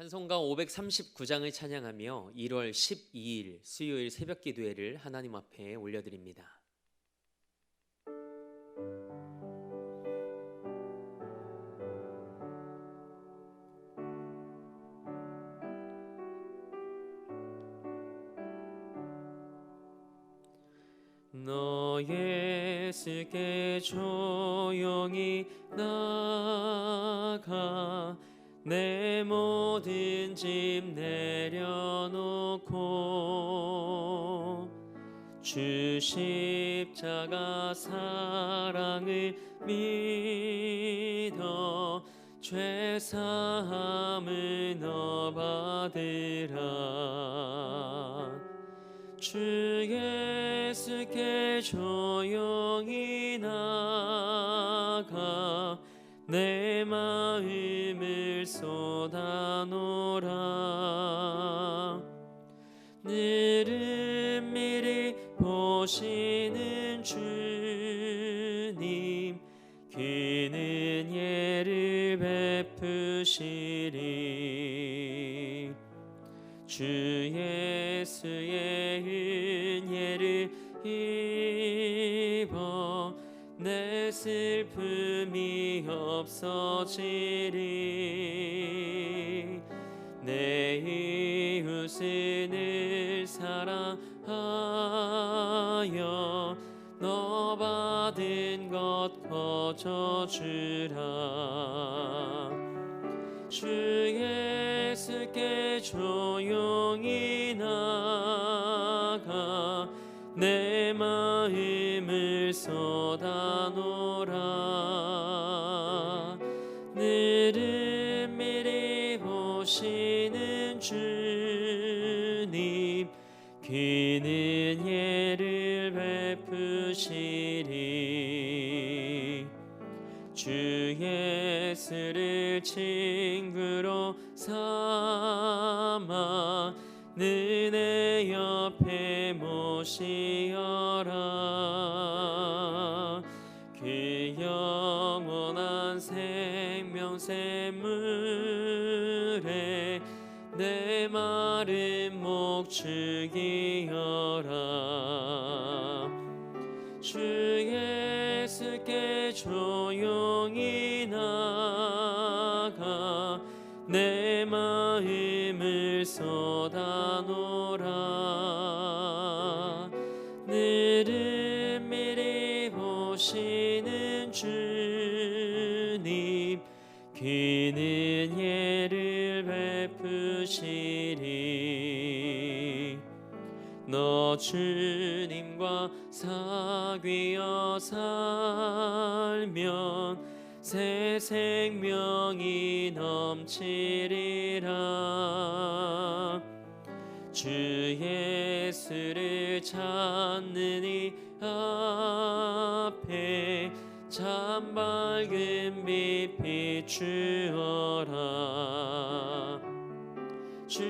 찬송가 539장을 찬양하며 1월 12일 수요일 새벽 기도회를 하나님 앞에 올려드립니다. 너 예수께 조용히 나가 내 모든 짐 내려놓고 주 십자가 사랑을 믿어 죄 사함을 너 받으라. 주 예수께 조용히 나가 내 마음을 쏟아놓으라. 느릿미리 보시는 주님, 그는 예를 베푸시리. 주 예수의 은혜를 입어 내 슬픔이 없어지리. 내 이웃을 늘 사랑하여 너 받은 것 거저주라. 주 예수께 조용히 나가 내 마음을 쏟아놓으라. 느릿미리 보시는 주님, 그는 예를 베푸시리. 주 예수를 친구로 삼아 내 옆에 모시어라. 그 영원한 생명샘물에 내 마른 목 죽이어라. 주 예수께 조용히 나가 내 마음을 쏟아놓으라. 느릿미리 보시는 주님, 그는 예를 베푸시리. 너 주님과 사귀어 살면 새 생명이 넘치리라. 주 예수를 찾는 이 앞에 참 밝은 빛 비추어라. 주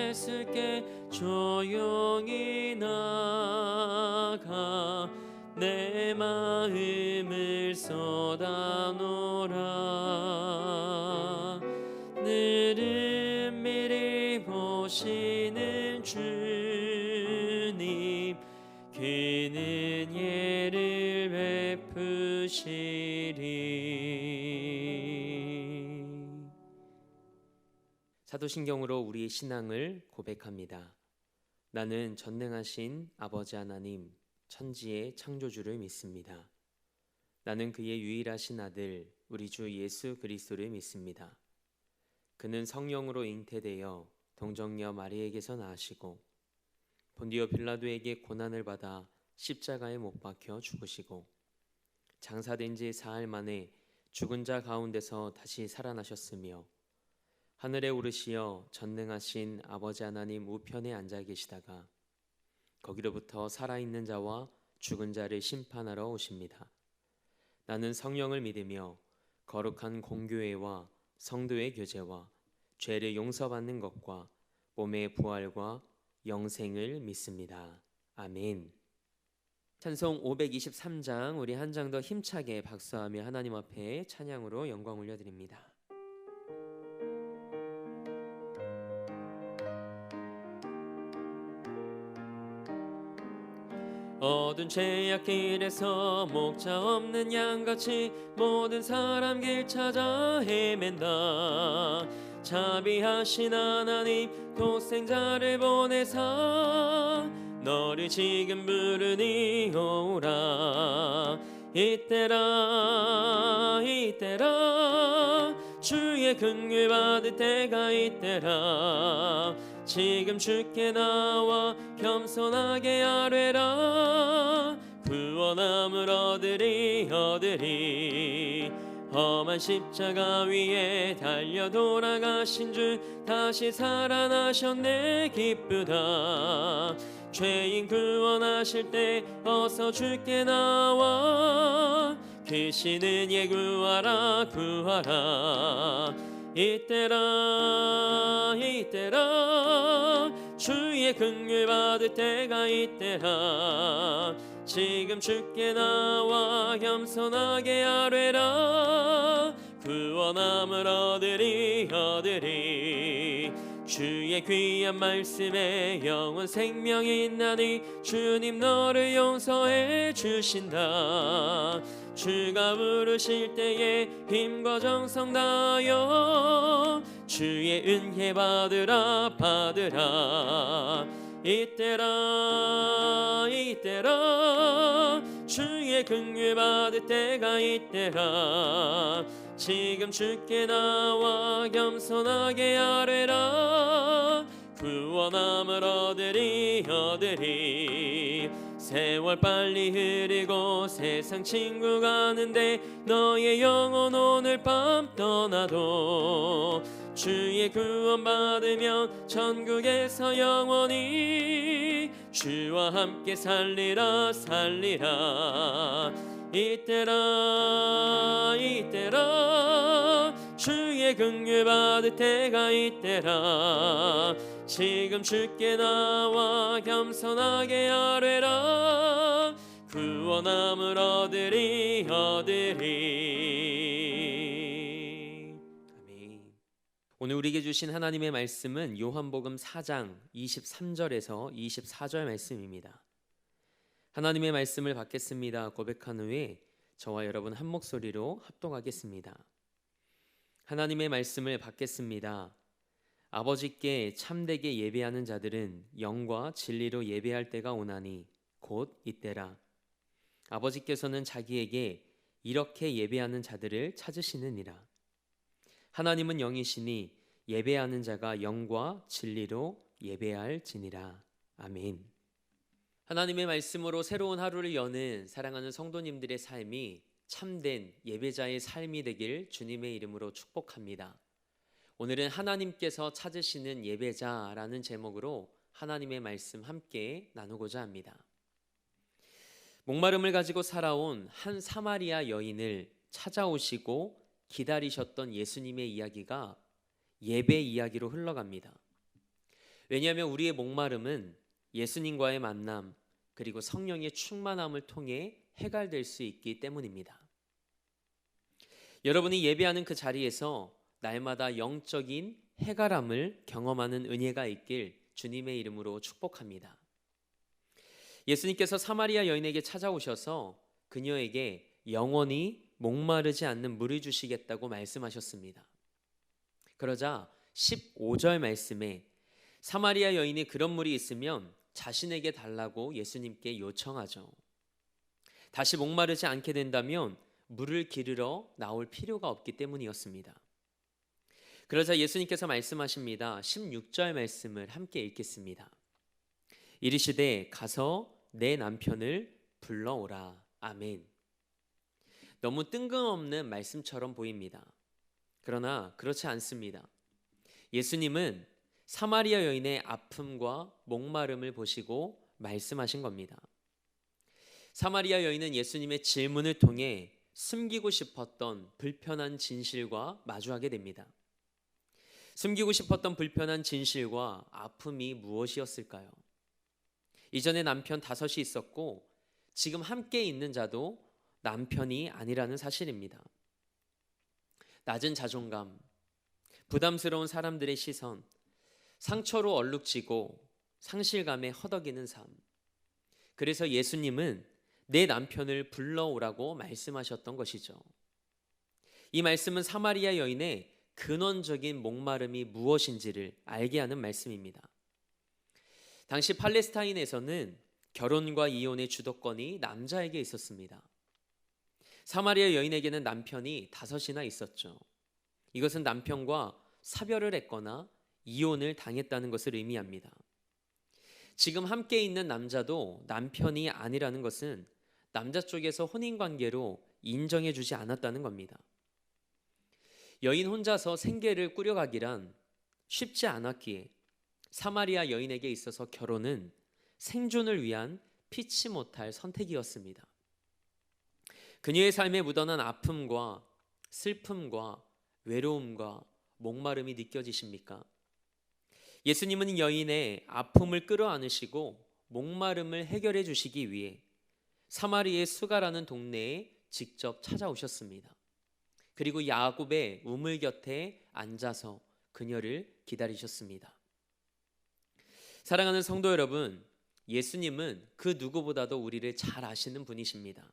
예수께 조용히 나가 내 마음을 쏟아놓으라. 느릿미리 보시는 주님, 그는 예를 베푸시리. 사도신경으로 우리의 신앙을 고백합니다. 나는 전능하신 아버지 하나님, 천지의 창조주를 믿습니다. 나는 그의 유일하신 아들 우리 주 예수 그리스도를 믿습니다. 그는 성령으로 잉태되어 동정녀 마리에게서 나으시고 본디오 빌라도에게 고난을 받아 십자가에 못 박혀 죽으시고 장사된 지 사흘 만에 죽은 자 가운데서 다시 살아나셨으며 하늘에 오르시어 전능하신 아버지 하나님 우편에 앉아 계시다가 거기로부터 살아있는 자와 죽은 자를 심판하러 오십니다. 나는 성령을 믿으며 거룩한 공교회와 성도의 교제와 죄를 용서받는 것과 몸의 부활과 영생을 믿습니다. 아멘. 찬송 523장 우리 한 장 더 힘차게 박수하며 하나님 앞에 찬양으로 영광 올려드립니다. 어두운 죄악길에서 목자 없는 양같이 모든 사람 길 찾아 헤맨다. 자비하신 하나님 독생자를 보내사 너를 지금 부르니 오라. 이때라 이때라 주의 긍휼 받을 때가 이때라. 지금 주께 나와 겸손하게 아뢰라. 구원함을 얻으리. 험한 십자가 위에 달려 돌아가신 주 다시 살아나셨네 기쁘다. 죄인 구원하실 때 어서 주께 나와 그 신은 예 구하라. 이때라 주의 긍휼 받을 때가 이때라. 지금 주께 나와 겸손하게 아뢰라. 구원함을 얻으리. 주의 귀한 말씀에 영원 생명이 있나니 주님 너를 용서해 주신다. 주가 부르실 때에 힘과 정성 다하여 주의 은혜 받으라. 이때라 주의 긍휼 받을 때가 이때라. 지금 주께 나와 겸손하게 아뢰라. 구원함을 얻으리. 세월 빨리 흐르고 세상 친구 가는데 너의 영혼 오늘 밤 떠나도 주의 구원 받으면 천국에서 영원히 주와 함께 살리라. 이때라 주의 긍휼 받을 때가 이때라. 지금 주께 나와 겸손하게 아뢰라. 구원함을 얻으리. 아멘. 오늘 우리에게 주신 하나님의 말씀은 요한복음 4장 23절에서 24절 말씀입니다. 하나님의 말씀을 받겠습니다 고백한 후에 저와 여러분 한 목소리로 합동하겠습니다. 하나님의 말씀을 받겠습니다. 아버지께 참되게 예배하는 자들은 영과 진리로 예배할 때가 오나니 곧 이때라. 아버지께서는 자기에게 이렇게 예배하는 자들을 찾으시느니라. 하나님은 영이시니 예배하는 자가 영과 진리로 예배할지니라. 아멘. 하나님의 말씀으로 새로운 하루를 여는 사랑하는 성도님들의 삶이 참된 예배자의 삶이 되길 주님의 이름으로 축복합니다. 오늘은 하나님께서 찾으시는 예배자라는 제목으로 하나님의 말씀 함께 나누고자 합니다. 목마름을 가지고 살아온 한 사마리아 여인을 찾아오시고 기다리셨던 예수님의 이야기가 예배 이야기로 흘러갑니다. 왜냐하면 우리의 목마름은 예수님과의 만남 그리고 성령의 충만함을 통해 해결될 수 있기 때문입니다. 여러분이 예배하는 그 자리에서 날마다 영적인 해결함을 경험하는 은혜가 있길 주님의 이름으로 축복합니다. 예수님께서 사마리아 여인에게 찾아오셔서 그녀에게 영원히 목마르지 않는 물을 주시겠다고 말씀하셨습니다. 그러자 15절 말씀에 사마리아 여인이 그런 물이 있으면 자신에게 달라고 예수님께 요청하죠. 다시 목마르지 않게 된다면 물을 기르러 나올 필요가 없기 때문이었습니다. 그러자 예수님께서 말씀하십니다. 16절 말씀을 함께 읽겠습니다. 이르시되 가서 내 남편을 불러오라. 아멘. 너무 뜬금없는 말씀처럼 보입니다. 그러나 그렇지 않습니다. 예수님은 사마리아 여인의 아픔과 목마름을 보시고 말씀하신 겁니다. 사마리아 여인은 예수님의 질문을 통해 숨기고 싶었던 불편한 진실과 마주하게 됩니다. 숨기고 싶었던 불편한 진실과 아픔이 무엇이었을까요? 이전에 남편 5이 있었고 지금 함께 있는 자도 남편이 아니라는 사실입니다. 낮은 자존감, 부담스러운 사람들의 시선, 상처로 얼룩지고 상실감에 허덕이는 삶, 그래서 예수님은 내 남편을 불러오라고 말씀하셨던 것이죠. 이 말씀은 사마리아 여인의 근원적인 목마름이 무엇인지를 알게 하는 말씀입니다. 당시 팔레스타인에서는 결혼과 이혼의 주도권이 남자에게 있었습니다. 사마리아 여인에게는 남편이 5이나 있었죠. 이것은 남편과 사별을 했거나 이혼을 당했다는 것을 의미합니다. 지금 함께 있는 남자도 남편이 아니라는 것은 남자 쪽에서 혼인관계로 인정해주지 않았다는 겁니다. 여인 혼자서 생계를 꾸려가기란 쉽지 않았기에 사마리아 여인에게 있어서 결혼은 생존을 위한 피치 못할 선택이었습니다. 그녀의 삶에 묻어난 아픔과 슬픔과 외로움과 목마름이 느껴지십니까? 예수님은 여인의 아픔을 끌어안으시고 목마름을 해결해 주시기 위해 사마리의 수가라는 동네에 직접 찾아오셨습니다. 그리고 야곱의 우물 곁에 앉아서 그녀를 기다리셨습니다. 사랑하는 성도 여러분, 예수님은 그 누구보다도 우리를 잘 아시는 분이십니다.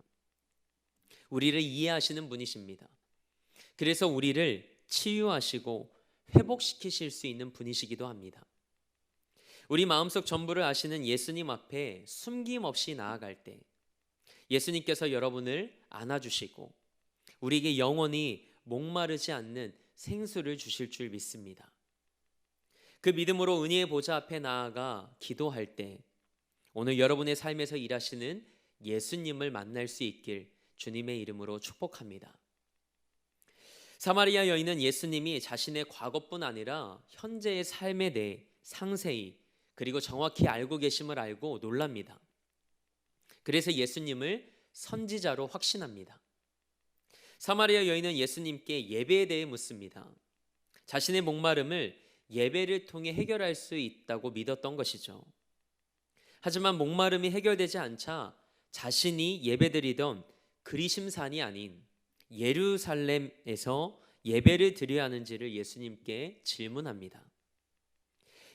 우리를 이해하시는 분이십니다. 그래서 우리를 치유하시고 회복시키실 수 있는 분이시기도 합니다. 우리 마음속 전부를 아시는 예수님 앞에 숨김없이 나아갈 때 예수님께서 여러분을 안아주시고 우리에게 영원히 목마르지 않는 생수를 주실 줄 믿습니다. 그 믿음으로 은혜의 보좌 앞에 나아가 기도할 때 오늘 여러분의 삶에서 일하시는 예수님을 만날 수 있길 주님의 이름으로 축복합니다. 사마리아 여인은 예수님이 자신의 과거뿐 아니라 현재의 삶에 대해 상세히 그리고 정확히 알고 계심을 알고 놀랍니다. 그래서 예수님을 선지자로 확신합니다. 사마리아 여인은 예수님께 예배에 대해 묻습니다. 자신의 목마름을 예배를 통해 해결할 수 있다고 믿었던 것이죠. 하지만 목마름이 해결되지 않자 자신이 예배드리던 그리심산이 아닌 예루살렘에서 예배를 드려야 하는지를 예수님께 질문합니다.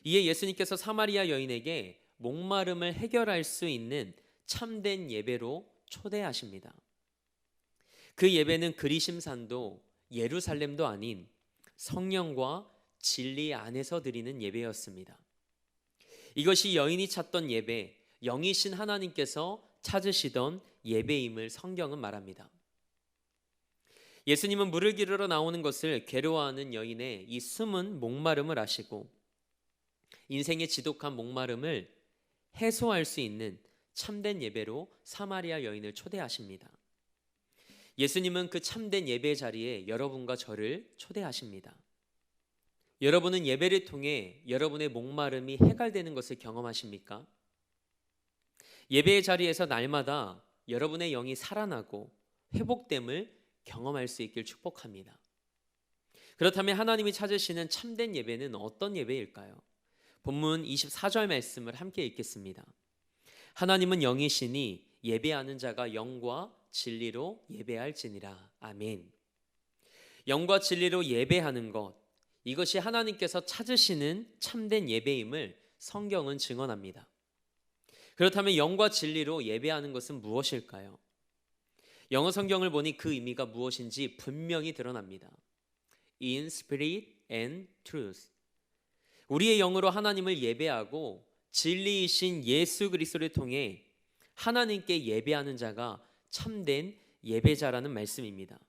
이에 예수님께서 사마리아 여인에게 목마름을 해결할 수 있는 참된 예배로 초대하십니다. 그 예배는 그리심산도 예루살렘도 아닌 성령과 진리 안에서 드리는 예배였습니다. 이것이 여인이 찾던 예배, 영이신 하나님께서 찾으시던 예배임을 성경은 말합니다. 예수님은 물을 기르러 나오는 것을 괴로워하는 여인의 이 숨은 목마름을 아시고 인생의 지독한 목마름을 해소할 수 있는 참된 예배로 사마리아 여인을 초대하십니다. 예수님은 그 참된 예배 자리에 여러분과 저를 초대하십니다. 여러분은 예배를 통해 여러분의 목마름이 해결되는 것을 경험하십니까? 예배의 자리에서 날마다 여러분의 영이 살아나고 회복됨을 경험할 수 있길 축복합니다. 그렇다면 하나님이 찾으시는 참된 예배는 어떤 예배일까요? 본문 24절 말씀을 함께 읽겠습니다. 하나님은 영이시니 예배하는 자가 영과 진리로 예배할지니라. 아멘. 영과 진리로 예배하는 것, 이것이 하나님께서 찾으시는 참된 예배임을 성경은 증언합니다. 그렇다면 영과 진리로 예배하는 것은 무엇일까요? 영어 성경을 보니 그 의미가 무엇인지 분명히 드러납니다. In spirit and truth. 우리의 영으로 하나님을 예배하고 진리이신 예수 그리스도를 통해 하나님께 예배하는 자가 참된 예배자라는 말씀입니다.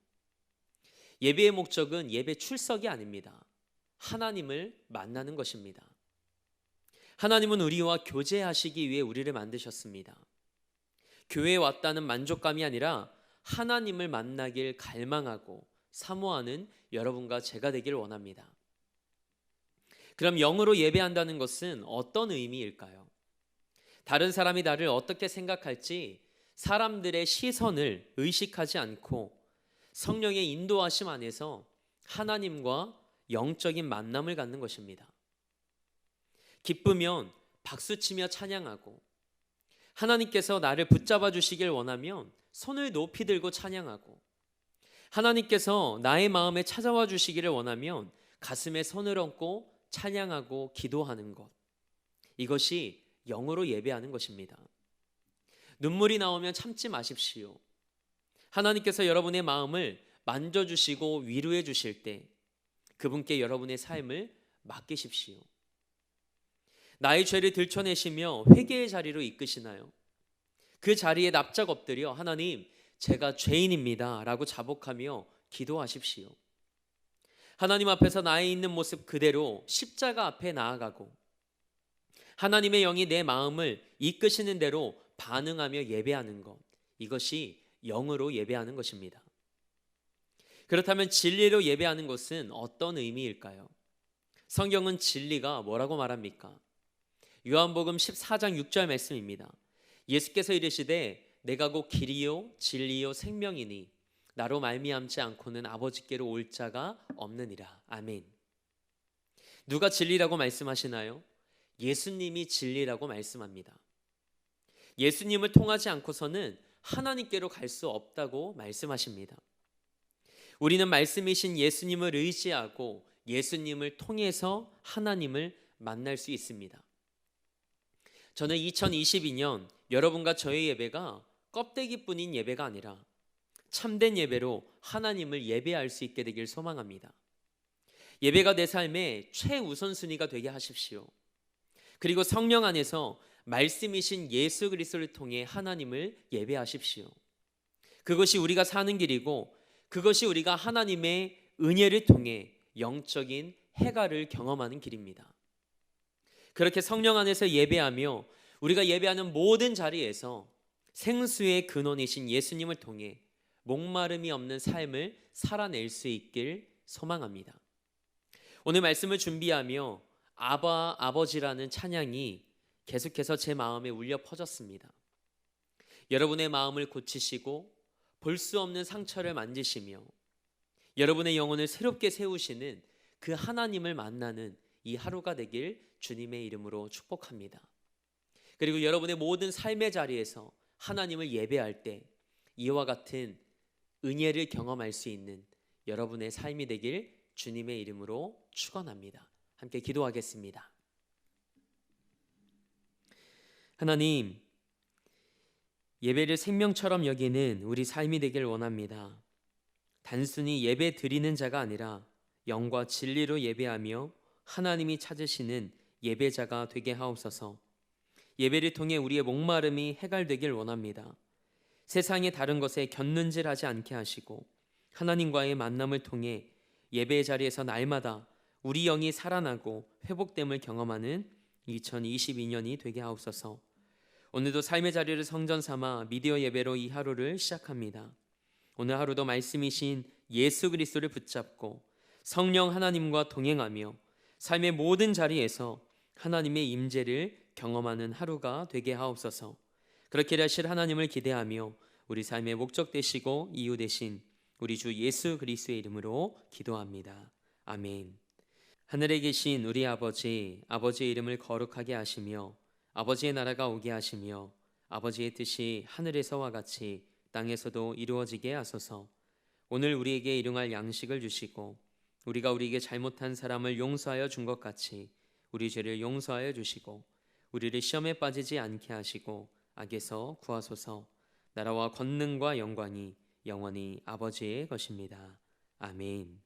예배의 목적은 예배 출석이 아닙니다. 하나님을 만나는 것입니다. 하나님은 우리와 교제하시기 위해 우리를 만드셨습니다. 교회에 왔다는 만족감이 아니라 하나님을 만나길 갈망하고 사모하는 여러분과 제가 되길 원합니다. 그럼 영으로 예배한다는 것은 어떤 의미일까요? 다른 사람이 나를 어떻게 생각할지 사람들의 시선을 의식하지 않고 성령의 인도하심 안에서 하나님과 영적인 만남을 갖는 것입니다. 기쁘면 박수치며 찬양하고 하나님께서 나를 붙잡아 주시길 원하면 손을 높이 들고 찬양하고 하나님께서 나의 마음에 찾아와 주시기를 원하면 가슴에 손을 얹고 찬양하고 기도하는 것, 이것이 영으로 예배하는 것입니다. 눈물이 나오면 참지 마십시오. 하나님께서 여러분의 마음을 만져주시고 위로해 주실 때 그분께 여러분의 삶을 맡기십시오. 나의 죄를 들춰내시며 회개의 자리로 이끄시나요? 그 자리에 납작 엎드려 하나님, 제가 죄인입니다 라고 자복하며 기도하십시오. 하나님 앞에서 나의 있는 모습 그대로 십자가 앞에 나아가고 하나님의 영이 내 마음을 이끄시는 대로 반응하며 예배하는 것, 이것이 영으로 예배하는 것입니다. 그렇다면 진리로 예배하는 것은 어떤 의미일까요? 성경은 진리가 뭐라고 말합니까? 요한복음 14장 6절 말씀입니다. 예수께서 이르시되 내가 곧 길이요 진리요 생명이니 나로 말미암지 않고는 아버지께로 올 자가 없느니라. 아멘. 누가 진리라고 말씀하시나요? 예수님이 진리라고 말씀합니다. 예수님을 통하지 않고서는 하나님께로 갈 수 없다고 말씀하십니다. 우리는 말씀이신 예수님을 의지하고 예수님을 통해서 하나님을 만날 수 있습니다. 저는 2022년 여러분과 저의 예배가 껍데기뿐인 예배가 아니라 참된 예배로 하나님을 예배할 수 있게 되길 소망합니다. 예배가 내 삶의 최우선순위가 되게 하십시오. 그리고 성령 안에서 말씀이신 예수 그리스도를 통해 하나님을 예배하십시오. 그것이 우리가 사는 길이고 그것이 우리가 하나님의 은혜를 통해 영적인 해갈을 경험하는 길입니다. 그렇게 성령 안에서 예배하며 우리가 예배하는 모든 자리에서 생수의 근원이신 예수님을 통해 목마름이 없는 삶을 살아낼 수 있길 소망합니다. 오늘 말씀을 준비하며 아바 아버지라는 찬양이 계속해서 제 마음에 울려 퍼졌습니다. 여러분의 마음을 고치시고 볼 수 없는 상처를 만지시며 여러분의 영혼을 새롭게 세우시는 그 하나님을 만나는 이 하루가 되길 주님의 이름으로 축복합니다. 그리고 여러분의 모든 삶의 자리에서 하나님을 예배할 때 이와 같은 은혜를 경험할 수 있는 여러분의 삶이 되길 주님의 이름으로 축원합니다. 함께 기도하겠습니다. 하나님, 예배를 생명처럼 여기는 우리 삶이 되길 원합니다. 단순히 예배 드리는 자가 아니라 영과 진리로 예배하며 하나님이 찾으시는 예배자가 되게 하옵소서. 예배를 통해 우리의 목마름이 해갈되길 원합니다. 세상의 다른 것에 곁눈질하지 않게 하시고 하나님과의 만남을 통해 예배의 자리에서 날마다 우리 영이 살아나고 회복됨을 경험하는 2022년이 되게 하옵소서. 오늘도 삶의 자리를 성전 삼아 미디어 예배로 이 하루를 시작합니다. 오늘 하루도 말씀이신 예수 그리스도를 붙잡고 성령 하나님과 동행하며 삶의 모든 자리에서 하나님의 임재를 경험하는 하루가 되게 하옵소서. 그렇게 하실 하나님을 기대하며 우리 삶의 목적 되시고 이유 되신 우리 주 예수 그리스도의 이름으로 기도합니다. 아멘. 하늘에 계신 우리 아버지, 아버지의 이름을 거룩하게 하시며 아버지의 나라가 오게 하시며 아버지의 뜻이 하늘에서와 같이 땅에서도 이루어지게 하소서. 오늘 우리에게 일용할 양식을 주시고 우리가 우리에게 잘못한 사람을 용서하여 준 것 같이 우리 죄를 용서하여 주시고 우리를 시험에 빠지지 않게 하시고 악에서 구하소서. 나라와 권능과 영광이 영원히 아버지의 것입니다. 아멘.